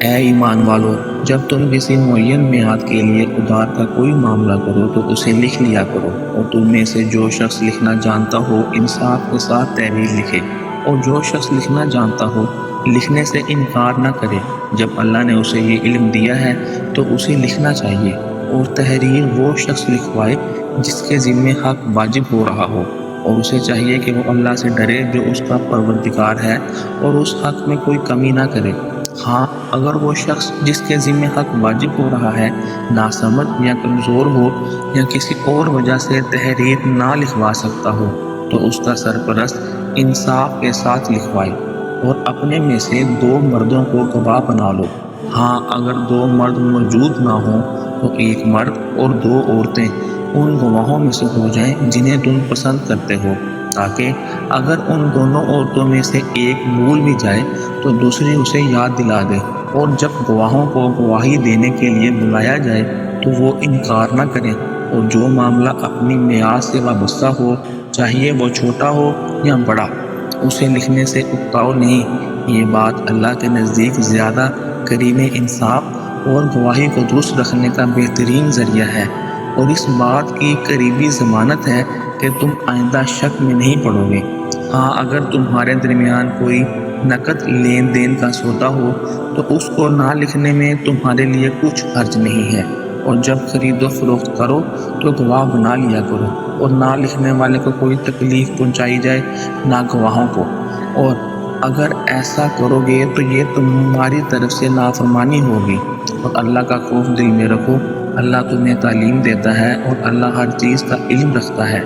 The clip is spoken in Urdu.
اے ایمان والو، جب تم کسی معین میعاد کے لیے ادھار کا کوئی معاملہ کرو تو اسے لکھ لیا کرو، اور تم میں سے جو شخص لکھنا جانتا ہو انصاف کے ساتھ تحریر لکھے، اور جو شخص لکھنا جانتا ہو لکھنے سے انکار نہ کرے۔ جب اللہ نے اسے یہ علم دیا ہے تو اسے لکھنا چاہیے، اور تحریر وہ شخص لکھوائے جس کے ذمہ حق واجب ہو رہا ہو، اور اسے چاہیے کہ وہ اللہ سے ڈرے جو اس کا پروردگار ہے، اور اس حق میں کوئی کمی نہ کرے۔ ہاں، اگر وہ شخص جس کے ذمہ حق واجب ہو رہا ہے ناسمجھ یا کمزور ہو یا کسی اور وجہ سے تحریر نہ لکھوا سکتا ہو تو اس کا سرپرست انصاف کے ساتھ لکھوائے، اور اپنے میں سے 2 مردوں کو گواہ بنا لو۔ ہاں، اگر 2 مرد موجود نہ ہوں تو 1 مرد اور 2 عورتیں ان گواہوں میں سے ہو جائیں جنہیں تم پسند کرتے ہو، تاکہ اگر ان دونوں عورتوں میں سے ایک بھول بھی جائے تو دوسری اسے یاد دلا دے، اور جب گواہوں کو گواہی دینے کے لیے بلایا جائے تو وہ انکار نہ کریں۔ اور جو معاملہ اپنی میعاد سے وابستہ ہو، چاہیے وہ چھوٹا ہو یا بڑا، اسے لکھنے سے اکتاؤ نہیں۔ یہ بات اللہ کے نزدیک زیادہ قریب انصاف اور گواہی کو درست رکھنے کا بہترین ذریعہ ہے، اور اس بات کی قریبی ضمانت ہے کہ تم آئندہ شک میں نہیں پڑو گے۔ ہاں، اگر تمہارے درمیان کوئی نقد لین دین کا سودا ہو تو اس کو نہ لکھنے میں تمہارے لیے کچھ حرج نہیں ہے، اور جب خرید و فروخت کرو تو گواہ بنا لیا کرو، اور نہ لکھنے والے کو کوئی تکلیف پہنچائی جائے نہ گواہوں کو، اور اگر ایسا کرو گے تو یہ تمہاری طرف سے نافرمانی ہوگی۔ اور اللہ کا خوف دل میں رکھو، اللہ تمہیں تعلیم دیتا ہے اور اللہ ہر چیز کا علم رکھتا ہے۔